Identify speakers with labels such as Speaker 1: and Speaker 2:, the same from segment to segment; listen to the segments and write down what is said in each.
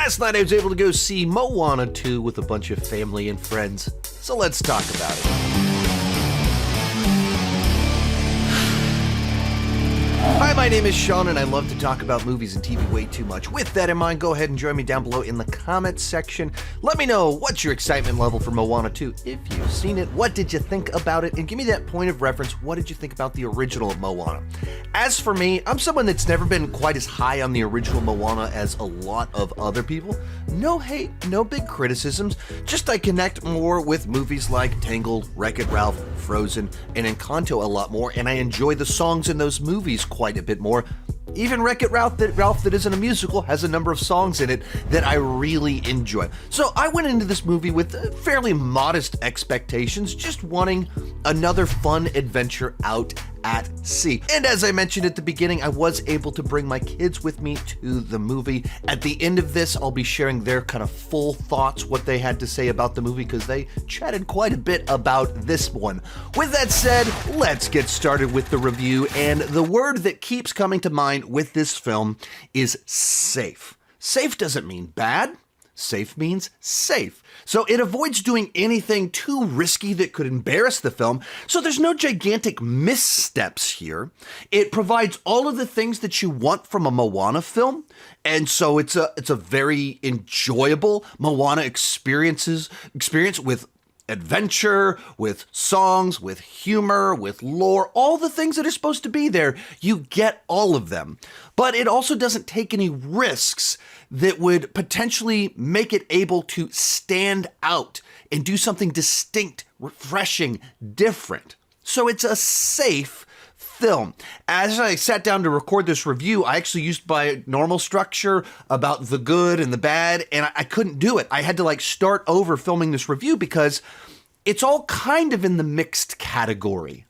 Speaker 1: Last night I was able to go see Moana 2 with a bunch of family and friends, so let's talk about it. Hi, my name is Sean, and I love to talk about movies and TV way too much. With that in mind, go ahead and join me down below in the comments section. Let me know what's your excitement level for Moana 2. If you've seen it, what did you think about it? And give me that point of reference. What did you think about the original Moana? As for me, I'm someone that's never been quite as high on the original Moana as a lot of other people. No hate, no big criticisms, just I connect more with movies like Tangled, Wreck-It Ralph, Frozen, and Encanto a lot more, and I enjoy the songs in those movies quite a bit more. Even Wreck-It Ralph that isn't a musical has a number of songs in it that I really enjoy. So I went into this movie with fairly modest expectations, just wanting another fun adventure out at sea. And as I mentioned at the beginning, I was able to bring my kids with me to the movie. At the end of this, I'll be sharing their kind of full thoughts, what they had to say about the movie, because they chatted quite a bit about this one. With that said, let's get started with the review, and the word that keeps coming to mind with this film is safe. Safe doesn't mean bad. Safe means safe. So it avoids doing anything too risky that could embarrass the film, so there's no gigantic missteps here. It provides all of the things that you want from a Moana film, and so it's a very enjoyable Moana experience with adventure, with songs, with humor, with lore, all the things that are supposed to be there. You get all of them. But it also doesn't take any risks that would potentially make it able to stand out and do something distinct, refreshing, different. So it's a safe film. As I sat down to record this review, I actually used my normal structure about the good and the bad, and I couldn't do it. I had to start over filming this review because it's all kind of in the mixed category.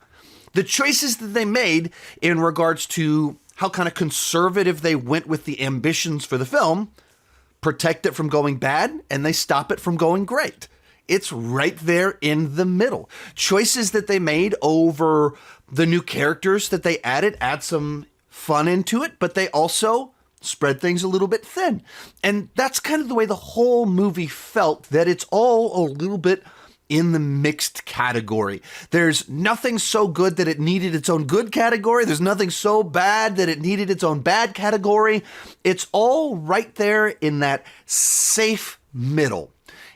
Speaker 1: The choices that they made in regards to how kind of conservative they went with the ambitions for the film protect it from going bad, and they stop it from going great. It's right there in the middle. Choices that they made over the new characters that they add some fun into it, but they also spread things a little bit thin. And that's kind of the way the whole movie felt, that it's all a little bit in the mixed category. There's nothing so good that it needed its own good category. There's nothing so bad that it needed its own bad category. It's all right there in that safe middle.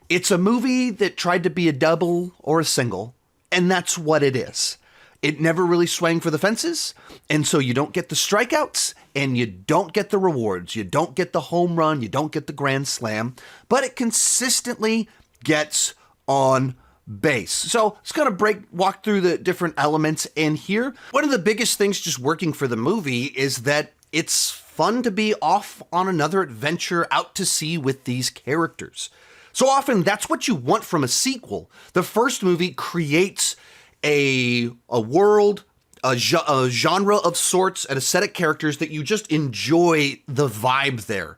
Speaker 1: It's a movie that tried to be a double or a single, and that's what it is. It never really swang for the fences, and so you don't get the strikeouts, and you don't get the rewards. You don't get the home run, you don't get the grand slam, but it consistently gets on base. So it's going to walk through the different elements in here. One of the biggest things just working for the movie is that it's fun to be off on another adventure out to sea with these characters. So often that's what you want from a sequel. The first movie creates a world, a genre of sorts, and a set of characters that you just enjoy the vibe there.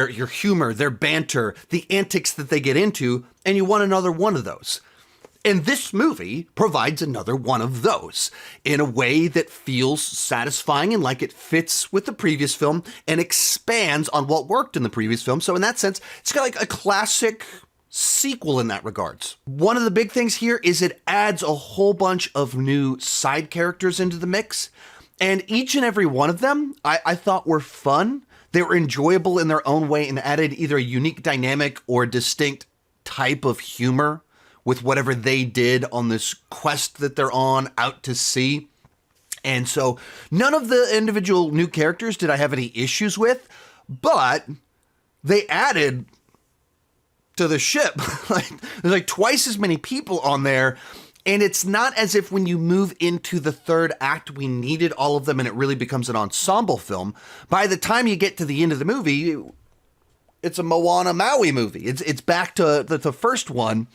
Speaker 1: Your humor, their banter, the antics that they get into, and you want another one of those. And this movie provides another one of those in a way that feels satisfying and like it fits with the previous film and expands on what worked in the previous film. So in that sense, it's got a classic sequel in that regards. One of the big things here is it adds a whole bunch of new side characters into the mix. And each and every one of them I thought were fun. They were enjoyable in their own way and added either a unique dynamic or a distinct type of humor with whatever they did on this quest that they're on out to sea. And so none of the individual new characters did I have any issues with, but they added to the ship. There's twice as many people on there. And it's not as if when you move into the third act, we needed all of them and it really becomes an ensemble film. By the time you get to the end of the movie, it's a Moana Maui movie. It's back to the first one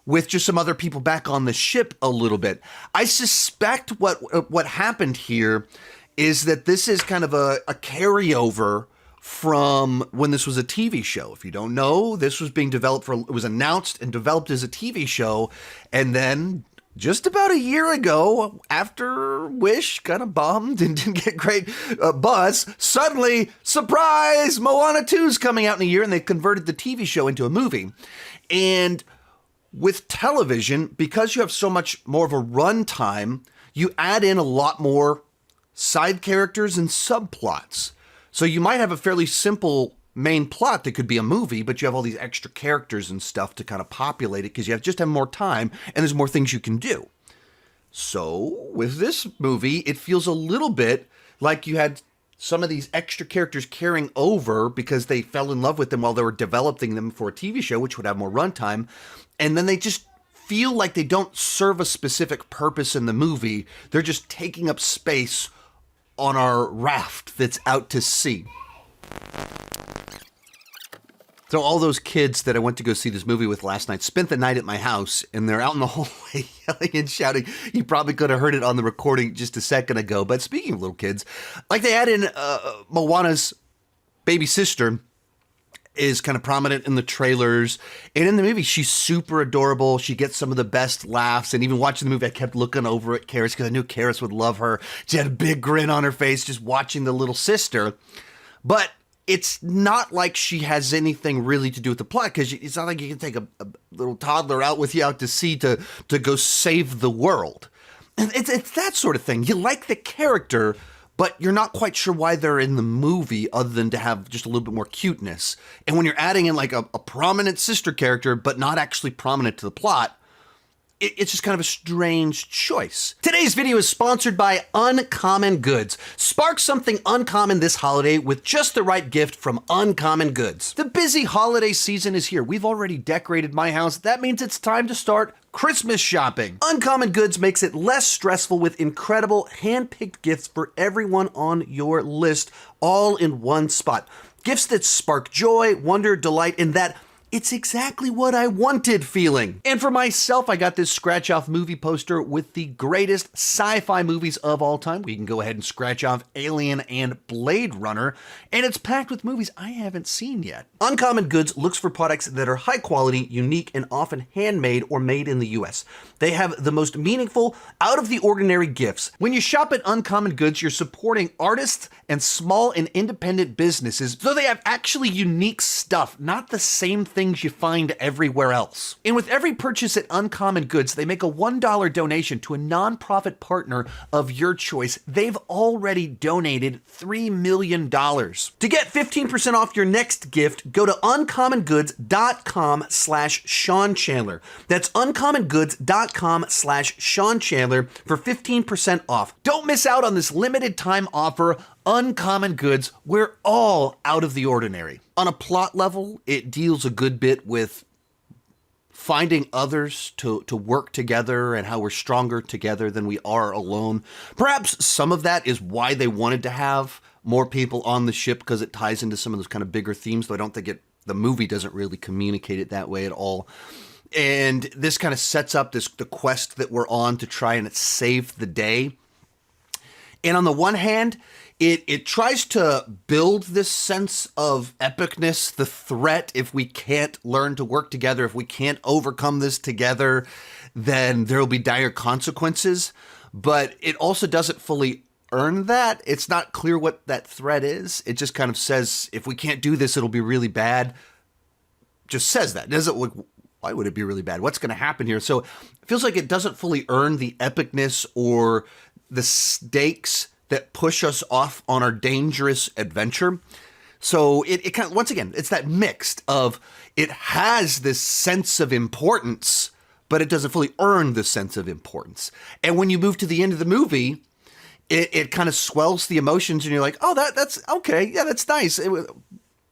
Speaker 1: with just some other people back on the ship a little bit. I suspect what happened here is that this is kind of a carryover from when this was a TV show. If you don't know, this was being developed it was announced and developed as a TV show, and then just about a year ago, after Wish kind of bombed and didn't get great buzz, suddenly, surprise, Moana 2 is coming out in a year, and they converted the TV show into a movie. And with television, because you have so much more of a runtime, you add in a lot more side characters and subplots. So you might have a fairly simple main plot that could be a movie, but you have all these extra characters and stuff to kind of populate it because you just have more time and there's more things you can do. So with this movie, it feels a little bit like you had some of these extra characters carrying over because they fell in love with them while they were developing them for a TV show, which would have more runtime. And then they just feel like they don't serve a specific purpose in the movie. They're just taking up space on our raft that's out to sea. So all those kids that I went to go see this movie with last night spent the night at my house, and they're out in the hallway yelling and shouting. You probably could have heard it on the recording just a second ago. But speaking of little kids, like they add in Moana's baby sister is kind of prominent in the trailers. And in the movie, she's super adorable. She gets some of the best laughs. And even watching the movie, I kept looking over at Charis because I knew Charis would love her. She had a big grin on her face just watching the little sister. But it's not like she has anything really to do with the plot, because it's not like you can take a little toddler out with you out to sea to go save the world. And it's that sort of thing. You like the character, but you're not quite sure why they're in the movie other than to have just a little bit more cuteness. And when you're adding in like a prominent sister character, but not actually prominent to the plot, it's just kind of a strange choice. Today's video is sponsored by Uncommon Goods. Spark something uncommon this holiday with just the right gift from Uncommon Goods. The busy holiday season is here. We've already decorated my house. That means it's time to start Christmas shopping. Uncommon Goods makes it less stressful with incredible hand-picked gifts for everyone on your list, all in one spot. Gifts that spark joy, wonder, delight, and that it's exactly what I wanted feeling. And for myself, I got this scratch off movie poster with the greatest sci-fi movies of all time. We can go ahead and scratch off Alien and Blade Runner, and it's packed with movies I haven't seen yet. Uncommon Goods looks for products that are high quality, unique, and often handmade or made in the US. They have the most meaningful, out of the ordinary gifts. When you shop at Uncommon Goods, you're supporting artists and small and independent businesses, so they have actually unique stuff, not the same things you find everywhere else. And with every purchase at Uncommon Goods, they make a $1 donation to a nonprofit partner of your choice. They've already donated $3 million. To get 15% off your next gift, go to uncommongoods.com/Sean Chandler. That's uncommongoods.com/Sean Chandler for 15% off. Don't miss out on this limited time offer. Uncommon Goods, we're all out of the ordinary. On a plot level, it deals a good bit with finding others to work together and how we're stronger together than we are alone. Perhaps some of that is why they wanted to have more people on the ship, because it ties into some of those kind of bigger themes, though I don't think the movie doesn't really communicate it that way at all. And this kind of sets up the quest that we're on to try and save the day. And on the one hand, it tries to build this sense of epicness, the threat. If we can't learn to work together, if we can't overcome this together, then there will be dire consequences. But it also doesn't fully earn that. It's not clear what that threat is. It just kind of says, if we can't do this, it'll be really bad. Just says that. It doesn't look, why would it be really bad? What's going to happen here? So it feels like it doesn't fully earn the epicness or the stakes that push us off on our dangerous adventure. So it kind of, once again, it's that mixed of, it has this sense of importance, but it doesn't fully earn the sense of importance. And when you move to the end of the movie, it kind of swells the emotions, and you're like, oh, that's okay. Yeah, that's nice.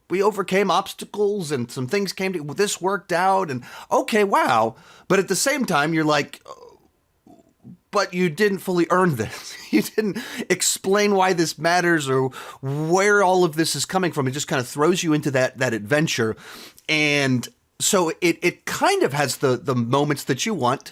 Speaker 1: We overcame obstacles and some things came to, this worked out, and okay, wow. But at the same time, you're like, but you didn't fully earn this. You didn't explain why this matters or where all of this is coming from. It just kind of throws you into that adventure. And so it kind of has the moments that you want,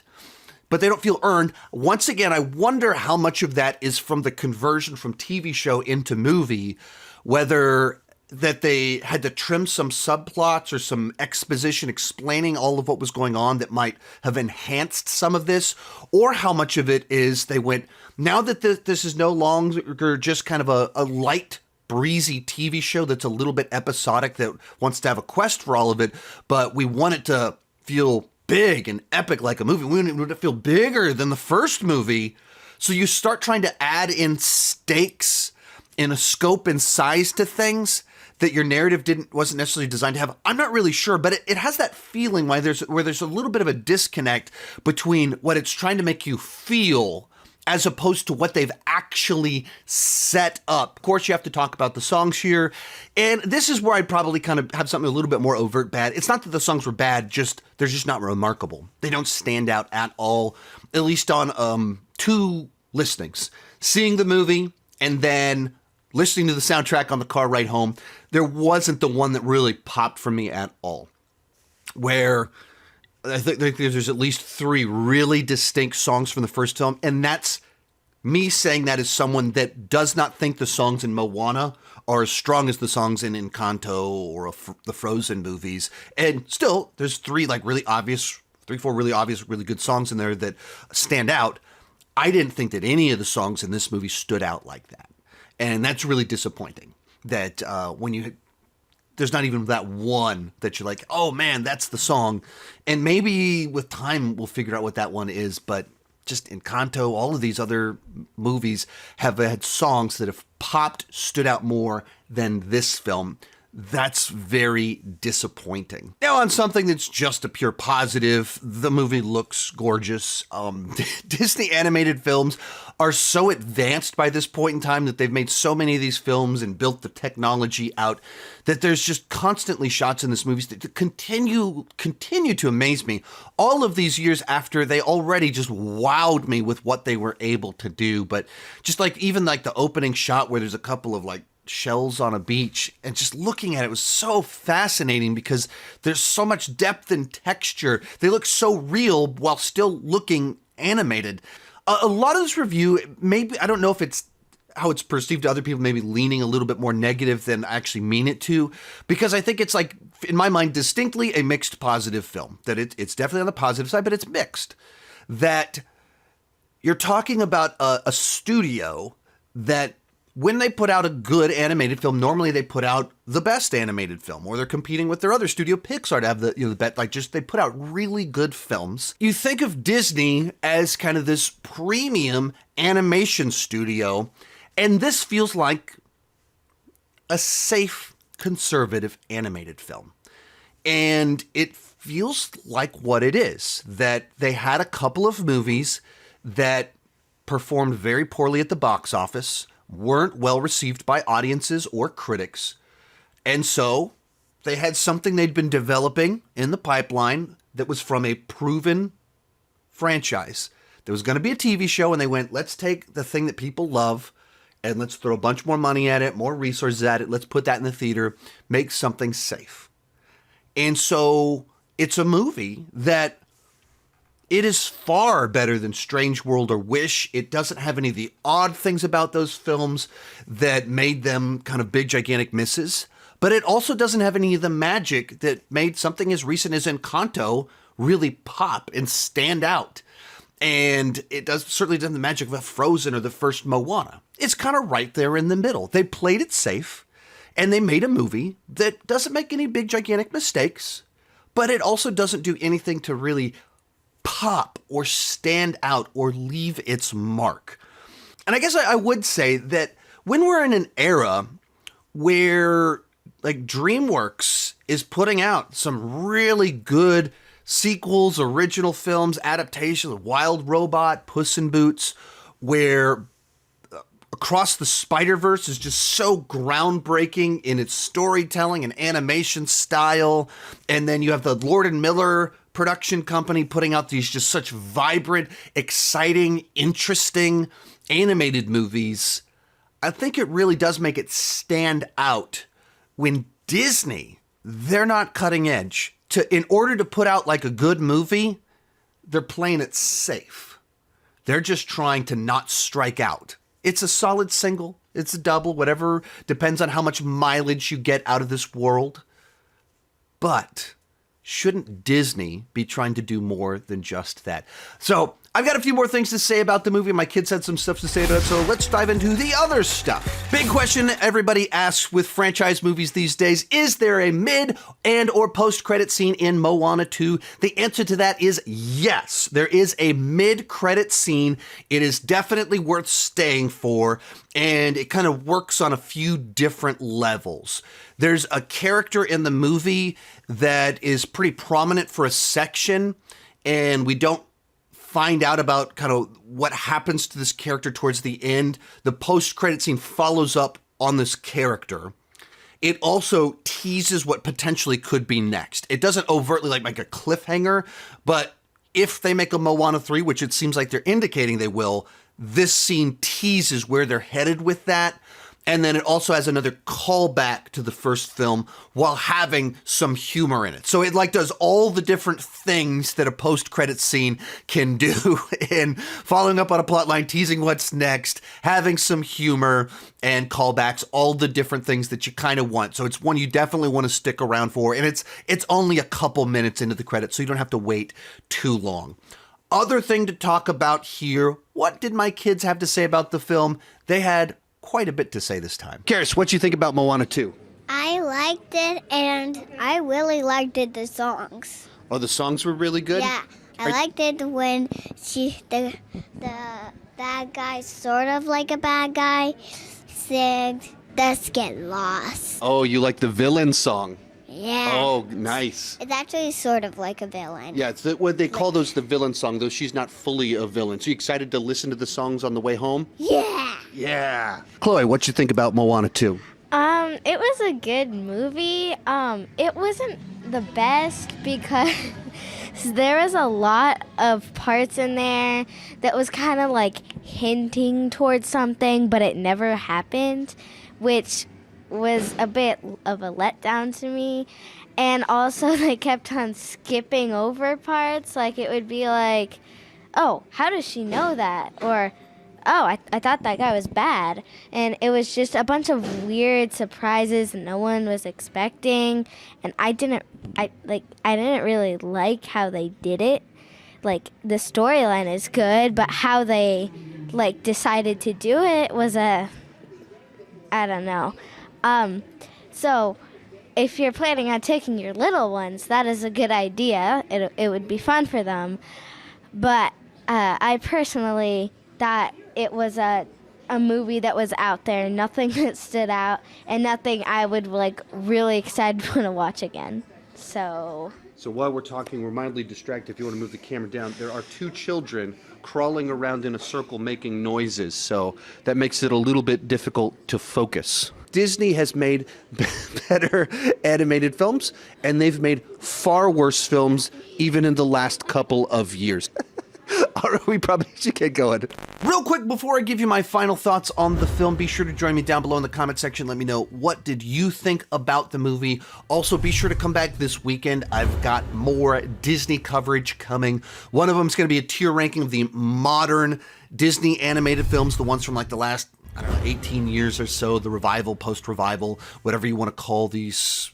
Speaker 1: but they don't feel earned. Once again, I wonder how much of that is from the conversion from TV show into movie, whether that they had to trim some subplots or some exposition explaining all of what was going on that might have enhanced some of this, or how much of it is they went, now that this is no longer just kind of a light, breezy TV show that's a little bit episodic that wants to have a quest for all of it, but we want it to feel big and epic like a movie. We want it to feel bigger than the first movie. So you start trying to add in stakes in a scope and size to things that your narrative wasn't necessarily designed to have. I'm not really sure, but it has that feeling where there's a little bit of a disconnect between what it's trying to make you feel as opposed to what they've actually set up. Of course, you have to talk about the songs here. And this is where I'd probably kind of have something a little bit more overt bad. It's not that the songs were bad, they're just not remarkable. They don't stand out at all, at least on 2 listenings. Seeing the movie and then listening to the soundtrack on the car ride home, there wasn't the one that really popped for me at all. Where I think there's at least 3 really distinct songs from the first film, and that's me saying that as someone that does not think the songs in Moana are as strong as the songs in Encanto or the Frozen movies. And still, there's 3 really obvious, 4 really obvious, really good songs in there that stand out. I didn't think that any of the songs in this movie stood out like that. And that's really disappointing that there's not even that one that you're like, oh man, that's the song. And maybe with time we'll figure out what that one is. But just Encanto, all of these other movies have had songs that have popped, stood out more than this film. That's very disappointing. Now on something that's just a pure positive, the movie looks gorgeous. Disney animated films are so advanced by this point in time that they've made so many of these films and built the technology out that there's just constantly shots in this movie that continue to amaze me all of these years after they already just wowed me with what they were able to do. But just even the opening shot where there's a couple of shells on a beach, and just looking at it was so fascinating because there's so much depth and texture. They look so real while still looking animated. A lot of this review, maybe, I don't know if it's how it's perceived to other people, maybe leaning a little bit more negative than I actually mean it to, because I think it's in my mind, distinctly a mixed positive film. That it's definitely on the positive side, but it's mixed. That you're talking about a studio that when they put out a good animated film, normally they put out the best animated film, or they're competing with their other studio, Pixar, to have the bet. They put out really good films. You think of Disney as kind of this premium animation studio, and this feels like a safe, conservative animated film. And it feels like what it is, that they had a couple of movies that performed very poorly at the box office, weren't well received by audiences or critics. And so they had something they'd been developing in the pipeline that was from a proven franchise. There was going to be a TV show, and they went, let's take the thing that people love and let's throw a bunch more money at it, more resources at it. Let's put that in the theater, make something safe. And so it's a movie that it is far better than Strange World or Wish. It doesn't have any of the odd things about those films that made them kind of big, gigantic misses. But it also doesn't have any of the magic that made something as recent as Encanto really pop and stand out. And it certainly doesn't have the magic of a Frozen or the first Moana. It's kind of right there in the middle. They played it safe, and they made a movie that doesn't make any big, gigantic mistakes, but it also doesn't do anything to really pop or stand out or leave its mark. And I guess I would say that when we're in an era where DreamWorks is putting out some really good sequels, original films, adaptations of Wild Robot, Puss in Boots, where Across the Spider-Verse is just so groundbreaking in its storytelling and animation style. And then you have the Lord and Miller production company putting out these just such vibrant, exciting, interesting animated movies. I think it really does make it stand out when Disney, they're not cutting edge. In order to put out a good movie, they're playing it safe. They're just trying to not strike out. It's a solid single. It's a double, whatever, depends on how much mileage you get out of this world. But shouldn't Disney be trying to do more than just that? So I've got a few more things to say about the movie. My kids had some stuff to say about it, so let's dive into the other stuff. Big question everybody asks with franchise movies these days: is there a mid and or post-credit scene in Moana 2? The answer to that is yes. There is a mid-credit scene. It is definitely worth staying for, and it kind of works on a few different levels. There's a character in the movie that is pretty prominent for a section, and we don't find out about kind of what happens to this character towards the end. The post-credit scene follows up on this character. It also teases what potentially could be next. It doesn't overtly like make a cliffhanger, but if they make a Moana 3, which it seems like they're indicating they will, this scene teases where they're headed with that. And then it also has another callback to the first film while having some humor in it. So it like does all the different things that a post-credit scene can do in following up on a plot line, teasing what's next, having some humor and callbacks, all the different things that you kind of want. So it's one you definitely want to stick around for. And it's only a couple minutes into the credits, so you don't have to wait too long. Other thing to talk about here, what did my kids have to say about the film? They had quite a bit to say this time. Charis, what you think about Moana 2?
Speaker 2: I liked it, and I really liked it, the songs.
Speaker 1: Oh, the songs were really good?
Speaker 2: Yeah, I liked it when the bad guy, sort of like a bad guy, said, "Let's get lost."
Speaker 1: Oh, you like the villain song?
Speaker 2: Yeah.
Speaker 1: Oh, nice.
Speaker 2: It's actually sort of like a villain.
Speaker 1: Yeah, it's what they call those the villain song, though she's not fully a villain. So you excited to listen to the songs on the way home?
Speaker 2: Yeah.
Speaker 1: Yeah. Chloe, what you think about Moana 2?
Speaker 3: It was a good movie. It wasn't the best because there was a lot of parts in there that was kind of like hinting towards something, but it never happened, which was a bit of a letdown to me. And also they kept on skipping over parts. Like it would be like, oh, how does she know that? Or, oh, I thought that guy was bad. And it was just a bunch of weird surprises no one was expecting. And I didn't really like how they did it. Like the storyline is good, but how they like decided to do it was I don't know. So if you're planning on taking your little ones, that is a good idea. It would be fun for them. But I personally thought it was a movie that was out there, nothing that stood out, and nothing I would like really excited to want to watch again. So
Speaker 1: while we're talking, we're mildly distracted. If you want to move the camera down, there are two children crawling around in a circle making noises, so that makes it a little bit difficult to focus. Disney has made better animated films, and they've made far worse films even in the last couple of years. All right, we probably should get going. Real quick, before I give you my final thoughts on the film, be sure to join me down below in the comment section. Let me know, what did you think about the movie? Also, be sure to come back this weekend. I've got more Disney coverage coming. One of them is going to be a tier ranking of the modern Disney animated films, the ones from like the last, 18 years or so, the revival, post-revival, whatever you want to call this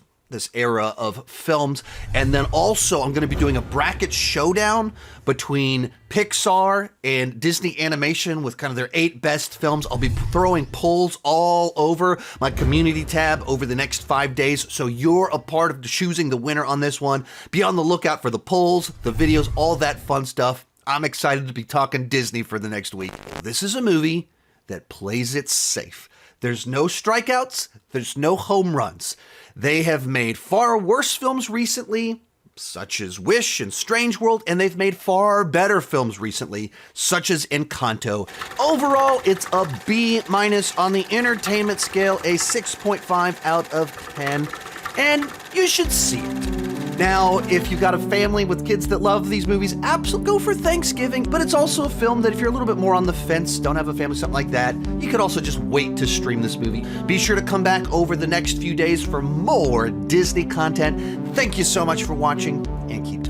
Speaker 1: era of films. And then also I'm going to be doing a bracket showdown between Pixar and Disney Animation with kind of their 8 best films. I'll be throwing polls all over my community tab over the next 5 days, so you're a part of choosing the winner on this one. Be on the lookout for the polls, the videos, all that fun stuff. I'm excited to be talking Disney for the next week. This is a movie that plays it safe. There's no strikeouts, there's no home runs. They have made far worse films recently, such as Wish and Strange World, and they've made far better films recently, such as Encanto. Overall, it's a B- on the entertainment scale, a 6.5 out of 10, and you should see it. Now, if you've got a family with kids that love these movies, absolutely go for Thanksgiving, but it's also a film that if you're a little bit more on the fence, don't have a family, something like that, you could also just wait to stream this movie. Be sure to come back over the next few days for more Disney content. Thank you so much for watching, and keep